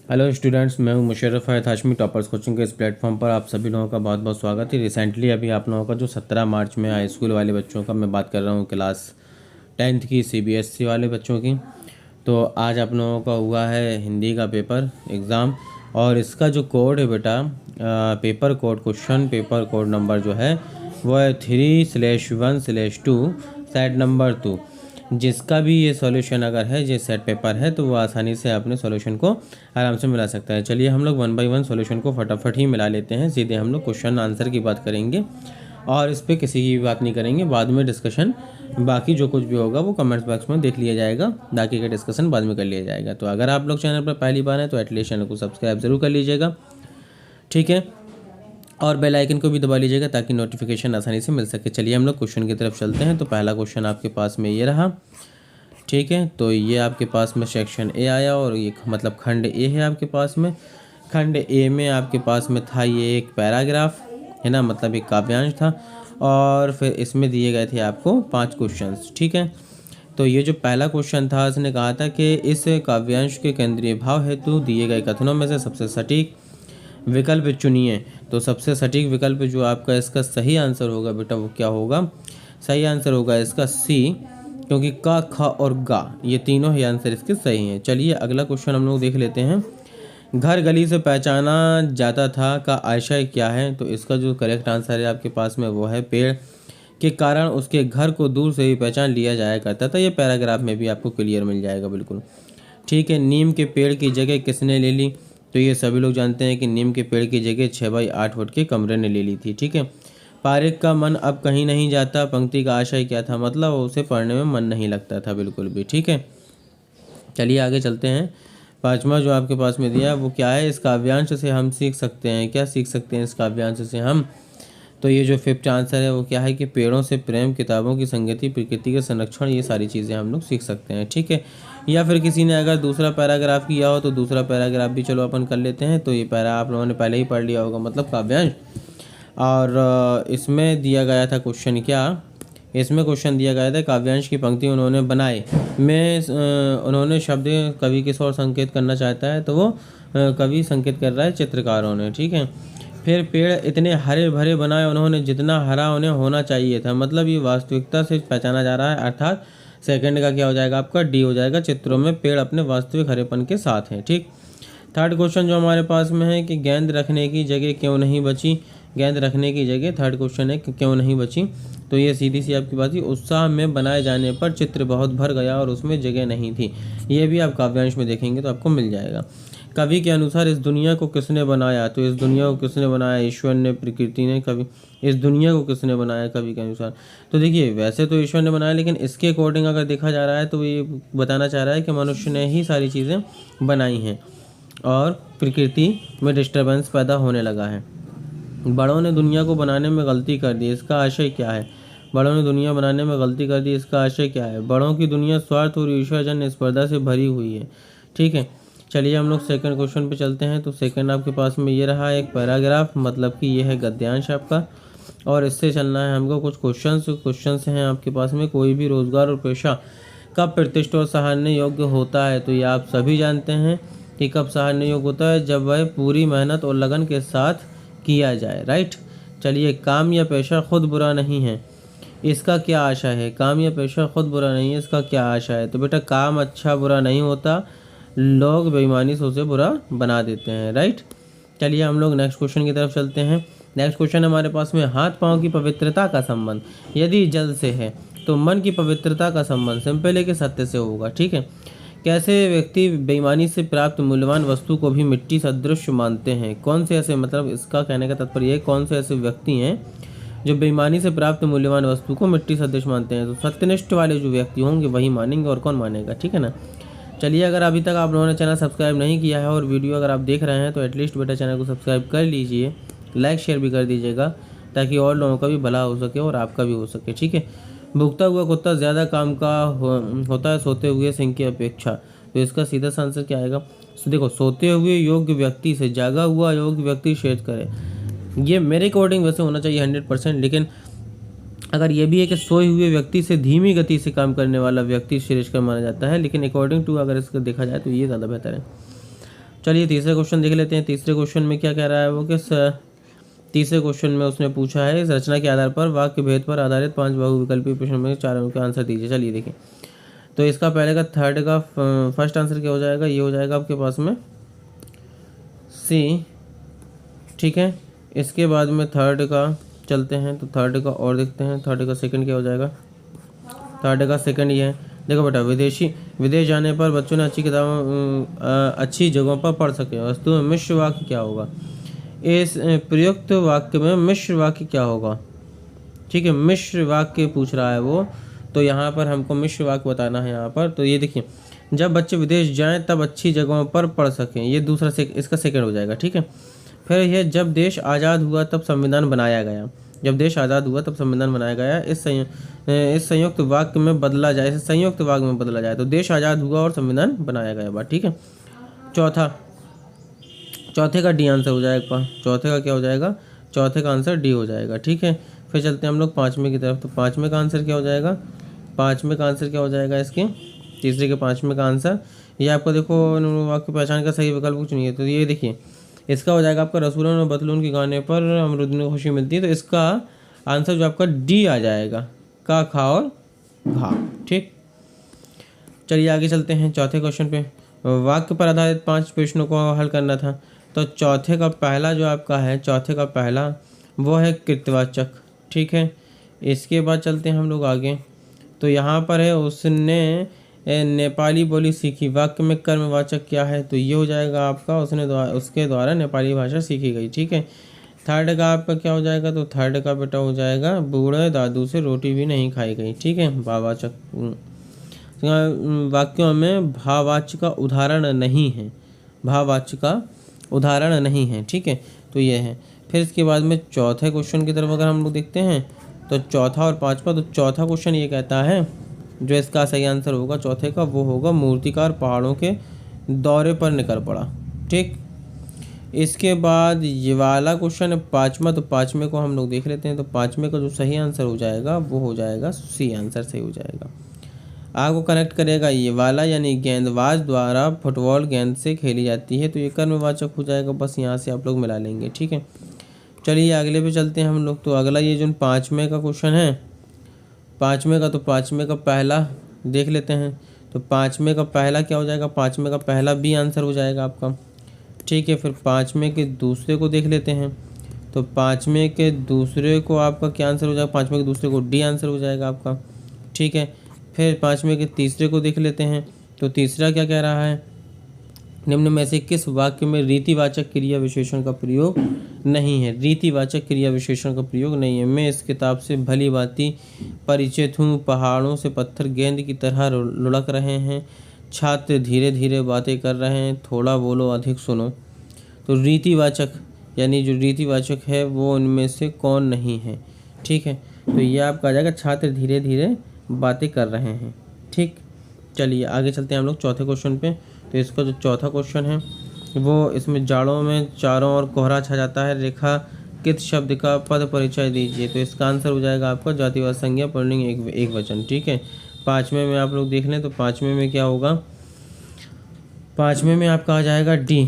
Hello students, मैं हूं मुशर्रफ फैज़ Hashmi toppers coaching के इस प्लेटफॉर्म पर आप सभी लोगों का बहुत बहुत स्वागत है। रिसेंटली अभी आप लोगों का जो 17 मार्च में हाई स्कूल वाले बच्चों का मैं बात कर रहा हूं, क्लास 10th की CBSE वाले बच्चों की। तो आज आप लोगों का हुआ है हिंदी का पेपर एग्ज़ाम, और इसका जो कोड है बेटा, paper code question paper code number जो है वो है 3/1/2 सेट नंबर 2। जिसका भी ये सॉल्यूशन अगर है, ये सेट पेपर है, तो वो आसानी से अपने सॉल्यूशन को आराम से मिला सकता है। चलिए हम लोग 1 बाय 1 सॉल्यूशन को फटाफट ही मिला लेते हैं। सीधे हम लोग क्वेश्चन आंसर की बात करेंगे और इस पर किसी की भी बात नहीं करेंगे। बाद में डिस्कशन बाकी जो कुछ भी होगा वो कमेंट्स बॉक्स में देख लिया जाएगा, बाकी का डिस्कशन बाद में कर लिया जाएगा। तो अगर आप लोग चैनल पर पहली बार हैं तो एटलीस्ट चैनल को सब्सक्राइब ज़रूर कर लीजिएगा, ठीक है, और बेल आइकन को भी दबा लीजिएगा ताकि नोटिफिकेशन आसानी से मिल सके। चलिए हम लोग क्वेश्चन की तरफ चलते हैं। तो पहला क्वेश्चन आपके पास में ये रहा, ठीक है। तो ये आपके पास में सेक्शन ए आया और ये मतलब खंड ए है आपके पास में। खंड ए में आपके पास में था ये एक पैराग्राफ, है ना, मतलब एक काव्यांश था, और फिर इसमें दिए गए थे आपको 5 क्वेश्चंस, ठीक है। तो ये जो पहला क्वेश्चन था, उसने कहा था कि इस काव्यांश के केंद्रीय भाव हेतु दिए गए कथनों में से सबसे सटीक विकल्प चुनिए। तो सबसे सटीक विकल्प जो आपका इसका सही आंसर होगा बेटा वो क्या होगा? सही आंसर होगा इसका सी, क्योंकि का, ख और गा ये तीनों ही आंसर इसके सही हैं। चलिए अगला क्वेश्चन हम लोग देख लेते हैं। घर गली से पहचाना जाता था का आशय क्या है? तो इसका जो करेक्ट आंसर है आपके पास में वो है पेड़ के कारण उसके घर को दूर से भी पहचान लिया जाया करता था। ये पैराग्राफ में भी आपको क्लियर मिल जाएगा बिल्कुल, ठीक है। नीम के पेड़ की जगह किसने ले ली? तो ये सभी लोग जानते हैं कि नीम के पेड़ की जगह 6x8 फुट के कमरे ने ले ली थी, ठीक है। पारिक का मन अब कहीं नहीं जाता पंक्ति का आशय क्या था? मतलब उसे पढ़ने में मन नहीं लगता था बिल्कुल भी, ठीक है। चलिए आगे चलते हैं। पांचवा जो आपके पास में दिया वो क्या है? इस काव्यांश से हम सीख सकते हैं, क्या सीख सकते हैं इस काव्यांश से हम? तो ये जो 5th आंसर है वो क्या है कि पेड़ों से प्रेम, किताबों की संगति, प्रकृति के संरक्षण, ये सारी चीज़ें हम लोग सीख सकते हैं, ठीक है। या फिर किसी ने अगर दूसरा पैराग्राफ किया हो तो दूसरा पैराग्राफ भी चलो अपन कर लेते हैं। तो ये पैरा आप लोगों ने पहले ही पढ़ लिया होगा, मतलब काव्यांश। और इसमें दिया गया था क्वेश्चन क्या? इसमें क्वेश्चन दिया गया था काव्यांश की पंक्ति उन्होंने बनाए में उन्होंने शब्द कवि किस ओर संकेत करना चाहता है? तो वो कवि संकेत कर रहा है चित्रकारों ने, ठीक है। फिर पेड़ इतने हरे भरे बनाए उन्होंने जितना हरा उन्हें होना चाहिए था, मतलब ये वास्तविकता से पहचाना जा रहा है, अर्थात सेकंड का क्या हो जाएगा आपका? डी हो जाएगा। चित्रों में पेड़ अपने वास्तविक हरेपन के साथ हैं, ठीक। थर्ड क्वेश्चन जो हमारे पास में है कि गेंद रखने की जगह क्यों नहीं बची? गेंद रखने की जगह थर्ड क्वेश्चन है कि क्यों नहीं बची? तो ये सीधी सी आपकी बात है, उत्साह में बनाए जाने पर चित्र बहुत भर गया और उसमें जगह नहीं थी। ये भी आप काव्यांश में देखेंगे तो आपको मिल जाएगा। कवि के अनुसार इस दुनिया को किसने बनाया? तो इस दुनिया को किसने बनाया? ईश्वर ने, प्रकृति ने, कवि। इस दुनिया को किसने बनाया कवि के अनुसार? तो देखिए वैसे तो ईश्वर ने बनाया, लेकिन इसके अकॉर्डिंग अगर देखा जा रहा है तो ये बताना चाह रहा है कि मनुष्य ने ही सारी चीज़ें बनाई हैं और प्रकृति में डिस्टर्बेंस पैदा होने लगा है। बड़ों ने दुनिया को बनाने में गलती कर दी, इसका आशय क्या है? बड़ों ने दुनिया बनाने में गलती कर दी, इसका आशय क्या है? बड़ों की दुनिया स्वार्थ और ईर्ष्याजन्य स्पर्धा से भरी हुई है, ठीक है। चलिए हम लोग सेकंड क्वेश्चन पे चलते हैं। तो सेकंड आपके पास में ये रहा एक पैराग्राफ, मतलब कि ये है गद्यांश आपका, और इससे चलना है हमको कुछ क्वेश्चंस हैं आपके पास में। कोई भी रोजगार और पेशा कब प्रतिष्ठित और सराहनीय योग्य होता है? तो ये आप सभी जानते हैं कि कब सराहनीय योग्य होता है, जब वह पूरी मेहनत और लगन के साथ किया जाए, राइट। चलिए, काम या पेशा खुद बुरा नहीं है, इसका क्या आशा है? काम या पेशा खुद बुरा नहीं है, इसका क्या आशा है? तो बेटा काम अच्छा बुरा नहीं होता, लोग बेईमानी से उसे बुरा बना देते हैं, राइट। चलिए हम लोग नेक्स्ट क्वेश्चन की तरफ चलते हैं। नेक्स्ट क्वेश्चन हमारे पास में, हाथ पांव की पवित्रता का संबंध यदि जल से है तो मन की पवित्रता का संबंध सिंपल है कि सत्य से होगा, ठीक है। कैसे व्यक्ति बेईमानी से प्राप्त मूल्यवान वस्तु को भी मिट्टी सदृश मानते हैं? कौन से ऐसे, मतलब इसका कहने का तात्पर्य है कौन से ऐसे व्यक्ति हैं जो बेईमानी से प्राप्त मूल्यवान वस्तु को मिट्टी सदृश मानते हैं? तो सत्यनिष्ठ वाले जो व्यक्ति होंगे वही मानेंगे, और कौन मानेगा, ठीक है ना। चलिए अगर अभी तक आप लोगों ने चैनल सब्सक्राइब नहीं किया है और वीडियो अगर आप देख रहे हैं तो एटलीस्ट बेटा चैनल को सब्सक्राइब कर लीजिए, लाइक शेयर भी कर दीजिएगा ताकि और लोगों का भी भला हो सके और आपका भी हो सके, ठीक है। भूखता हुआ कुत्ता ज़्यादा काम का होता है सोते हुए सिंह की अपेक्षा। तो इसका सीधा सा आंसर क्या आएगा? तो देखो, सोते हुए योग्य व्यक्ति से जागा हुआ योग्य व्यक्ति श्रेष्ठ करे, ये मेरे अकॉर्डिंग वैसे होना चाहिए 100%, लेकिन अगर ये भी है कि सोए हुए व्यक्ति से धीमी गति से काम करने वाला व्यक्ति श्रेष्ठ माना जाता है, लेकिन अकॉर्डिंग टू अगर इसको देखा जाए तो ये ज़्यादा बेहतर है। चलिए तीसरे क्वेश्चन देख लेते हैं। तीसरे क्वेश्चन में क्या कह रहा है वो कि तीसरे क्वेश्चन में उसने पूछा है इस रचना के आधार पर वाक्य भेद पर आधारित 5 बहुविकल्पी प्रश्न में 4 के आंसर दीजिए। चलिए देखिए, तो इसका पहले का थर्ड का फर्स्ट आंसर क्या हो जाएगा, ये हो जाएगा आपके पास में सी, ठीक है। इसके बाद में थर्ड का चलते हैं, तो थर्ड का और देखते हैं, थर्ड का सेकंड क्या हो जाएगा, थर्ड का सेकंड ये है। देखो बेटा, विदेश जाने पर बच्चों ने अच्छी किताबों अच्छी जगहों पर पढ़ सके। वस्तु में मिश्र वाक्य क्या होगा, इस प्रयुक्त वाक्य में मिश्र वाक्य क्या होगा, ठीक है। मिश्र वाक्य पूछ रहा है वो, तो यहाँ पर हमको मिश्र वाक्य बताना है यहाँ पर। तो ये देखिए, जब बच्चे विदेश जाएं तब अच्छी जगहों पर पढ़ सकें, ये दूसरा इसका सेकंड हो जाएगा, ठीक है। फिर यह जब देश आज़ाद हुआ तब संविधान बनाया गया, जब देश आज़ाद हुआ तब संविधान बनाया गया, इस संयुक्त वाक्य में बदला जाए, इस संयुक्त वाक्य में बदला जाए, तो देश आज़ाद हुआ और संविधान बनाया गया बात, ठीक है। चौथे का डी आंसर हो जाएगा, चौथे का क्या हो जाएगा, चौथे का आंसर डी हो जाएगा, ठीक है। फिर चलते हैं हम लोग पाँचवें की तरफ, तो पाँचवें का आंसर क्या हो जाएगा, पाँचवें का आंसर क्या हो जाएगा इसके, तीसरे के पाँचवें का आंसर, ये आपको देखो वाक्य पहचान का सही विकल्प चुनिए। तो ये देखिए, इसका हो जाएगा आपका रसूलन और बतलून के गाने पर अमरुद्दीन को खुशी मिलती है, तो इसका आंसर जो आपका डी आ जाएगा, का, खा और घा, ठीक। चलिए आगे चलते हैं चौथे क्वेश्चन पे। वाक्य पर आधारित 5 प्रश्नों को हल करना था, तो चौथे का पहला जो आपका है, चौथे का पहला वो है कृतवाचक, ठीक है। इसके बाद चलते हैं हम लोग आगे, तो यहाँ पर है उसने नेपाली बोली सीखी, वाक्य में कर्मवाचक क्या है, तो ये हो जाएगा आपका उसके द्वारा नेपाली भाषा सीखी गई, ठीक है। थर्ड का आपका क्या हो जाएगा, तो थर्ड का बेटा हो जाएगा बूढ़े दादू से रोटी भी नहीं खाई गई, ठीक है। भाववाचक वाक्यों में भाववाचक का उदाहरण नहीं है, भाववाचक का उदाहरण नहीं है, ठीक है। तो ये है। फिर इसके बाद में चौथे क्वेश्चन की तरफ अगर हम लोग देखते हैं, तो चौथा और पांचवा, तो चौथा क्वेश्चन ये कहता है जो इसका सही आंसर होगा चौथे का, वो होगा मूर्तिकार पहाड़ों के दौरे पर निकल पड़ा, ठीक। इसके बाद ये वाला क्वेश्चन है पाँचवा, तो पाँचवें को हम लोग देख लेते हैं, तो पाँचवें का जो सही आंसर हो जाएगा वो हो जाएगा सी आंसर सही हो जाएगा। आपको कनेक्ट करेगा ये वाला, यानी गेंदबाज द्वारा फुटबॉल गेंद से खेली जाती है, तो ये कर्मवाचक हो जाएगा, बस यहाँ से आप लोग मिला लेंगे, ठीक है। चलिए अगले पे चलते हैं हम लोग, तो अगला ये जो पाँचवें का क्वेश्चन है, पाँचवें का, तो पाँचवें का पहला देख लेते हैं, तो पाँचवें का पहला क्या हो जाएगा, पाँचवें का पहला बी आंसर हो जाएगा आपका, ठीक है। फिर पाँचवें के दूसरे को देख लेते हैं, तो पाँचवें के दूसरे को आपका क्या आंसर हो जाएगा, पाँचवें के दूसरे को डी आंसर हो जाएगा आपका, ठीक है। फिर पाँचवें के तीसरे को देख लेते हैं, तो तीसरा क्या कह रहा है, निम्न में से किस वाक्य में रीतिवाचक क्रिया विशेषण का प्रयोग नहीं है, रीतिवाचक क्रिया विशेषण का प्रयोग नहीं है। मैं इस किताब से भली भांति परिचित हूँ, पहाड़ों से पत्थर गेंद की तरह लुढ़क रहे हैं, छात्र धीरे धीरे बातें कर रहे हैं, थोड़ा बोलो अधिक सुनो। तो रीतिवाचक यानी जो रीतिवाचक है वो उनमें से कौन नहीं है, ठीक है। तो ये आपका आ जाएगा छात्र धीरे धीरे बातें कर रहे हैं, ठीक। चलिए आगे चलते हैं हम लोग चौथे क्वेश्चन पे। तो इसका जो चौथा क्वेश्चन है वो, इसमें जाड़ों में चारों ओर कोहरा छा जाता है, रेखा कित शब्द का पद परिचय दीजिए, तो इसका आंसर हो जाएगा आपका जातिवाचक संज्ञा पुल्लिंग एक वचन, ठीक है। पाँचवें में आप लोग देख लें, तो पाँचवें में क्या होगा, पाँचवें में आपका आ जाएगा डी,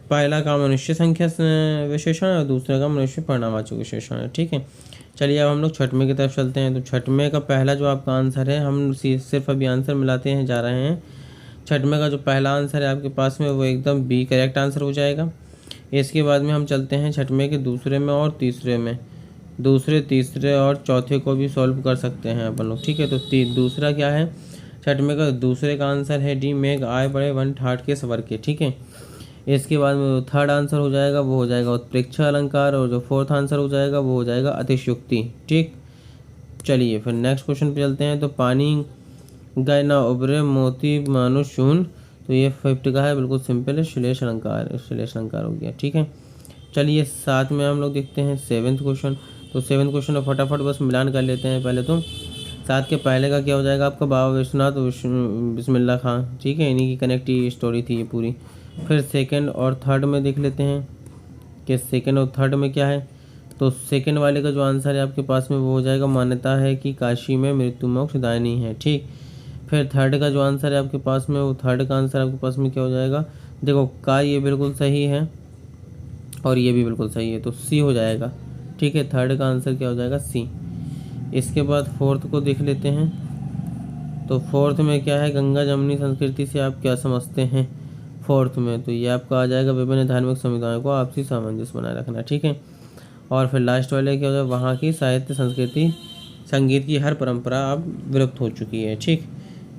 पहला का मनुष्य संख्या विशेषण और दूसरा का मनुष्य परिणामवाचक विशेषण है, ठीक है। चलिए अब हम लोग छठवें की तरफ चलते हैं, तो छठवें का पहला जो आपका आंसर है, हम सिर्फ अभी आंसर मिलाते हैं जा रहे हैं। छठवें का जो पहला आंसर है आपके पास में वो एकदम बी करेक्ट आंसर हो जाएगा। इसके बाद में हम चलते हैं छठवें के दूसरे में और तीसरे में, दूसरे तीसरे और चौथे को भी सॉल्व कर सकते हैं अपन लोग, ठीक है। तो दूसरा क्या है, छठवें का दूसरे का आंसर है डी, मेघ आए बड़े वन ठाठ के सवर के, ठीक है। इसके बाद में थर्ड आंसर हो जाएगा वो हो जाएगा उत्प्रेक्षा अलंकार, और जो फोर्थ आंसर हो जाएगा वो हो जाएगा अतिशयोक्ति, ठीक। चलिए फिर नेक्स्ट क्वेश्चन पे चलते हैं, तो पानी गए ना उभरे मोती मानो शून, तो ये 50 का है, बिल्कुल सिंपल है, श्लेष अलंकार हो गया, ठीक है। चलिए साथ में हम लोग देखते हैं सेवेंथ क्वेश्चन, तो सेवेंथ क्वेश्चन फटाफट बस मिलान कर लेते हैं पहले। तो साथ के पहले का क्या हो जाएगा आपका, बाबा विश्वनाथ बिस्मिल्लाह खां, ठीक है, इन्हीं की कनेक्टिव स्टोरी थी ये पूरी। फिर सेकंड और थर्ड में देख लेते हैं कि सेकंड और थर्ड में क्या है, तो सेकंड वाले का जो आंसर है आपके पास में वो हो जाएगा मान्यता है कि काशी में मृत्यु मोक्ष दायनी है, ठीक। फिर थर्ड का जो आंसर है आपके पास में, वो थर्ड का आंसर आपके पास में क्या हो जाएगा, देखो का ये बिल्कुल सही है और ये भी बिल्कुल सही है, तो सी हो जाएगा। ठीक है, थर्ड का आंसर क्या हो जाएगा, सी। इसके बाद फोर्थ को देख लेते हैं। तो फोर्थ में क्या है, गंगा जमुनी संस्कृति से आप क्या समझते हैं। फोर्थ में तो ये आपका आ जाएगा, विभिन्न धार्मिक समुदायों को आपसी सामंजस्य बनाए रखना। ठीक है, और फिर लास्ट वाले क्या हो जाएगा, वहाँ की साहित्य संस्कृति संगीत की हर परंपरा अब विलुप्त हो चुकी है। ठीक,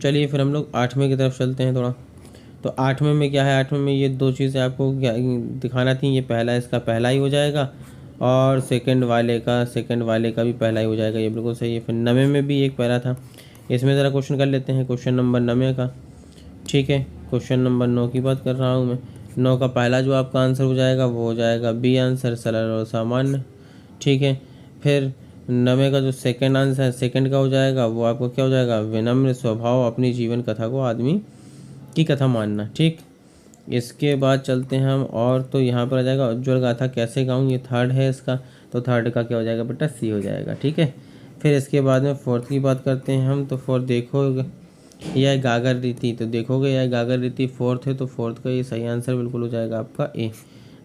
चलिए फिर हम लोग 8वें की तरफ चलते हैं थोड़ा। तो 8वें में क्या है, 8वें में ये दो चीज़ें आपको दिखाना थी। ये पहला, इसका पहला ही हो जाएगा, और सेकंड वाले का भी पहला ही हो जाएगा, ये बिल्कुल सही है। फिर 9वें में भी एक पहला था, इसमें ज़रा क्वेश्चन कर लेते हैं, क्वेश्चन नंबर 9 का। ठीक है, क्वेश्चन नंबर 9 की बात कर रहा हूँ मैं। 9 का पहला जो आपका आंसर हो जाएगा वो हो जाएगा बी आंसर, सरल और सामान्य। ठीक है, फिर 9 का जो सेकंड आंसर है, सेकंड का हो जाएगा वो आपको क्या हो जाएगा, विनम्र स्वभाव, अपनी जीवन कथा को आदमी की कथा मानना। ठीक, इसके बाद चलते हैं हम, और तो यहाँ पर आ जाएगा उज्ज्वल गाथा कैसे गाऊँ, ये थर्ड है इसका, तो थर्ड का क्या हो जाएगा बेटा, सी हो जाएगा। ठीक है, फिर इसके बाद में फोर्थ की बात करते हैं हम। तो फोर्थ देखो, यह गागर रीति, तो देखोगे यह गागर रीति फोर्थ है, तो फोर्थ का ये सही आंसर बिल्कुल हो जाएगा आपका ए,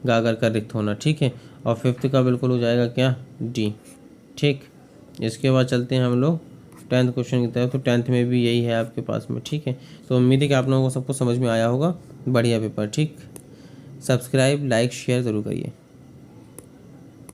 गागर का रिक्त होना। ठीक है, और फिफ्थ का बिल्कुल हो जाएगा क्या, डी। ठीक, इसके बाद चलते हैं हम लोग 10th क्वेश्चन की तरफ। तो 10th में भी यही है आपके पास में। ठीक है, तो उम्मीद है कि आप लोगों को सबको समझ में आया होगा। बढ़िया पेपर। ठीक, सब्सक्राइब लाइक शेयर ज़रूर करिए।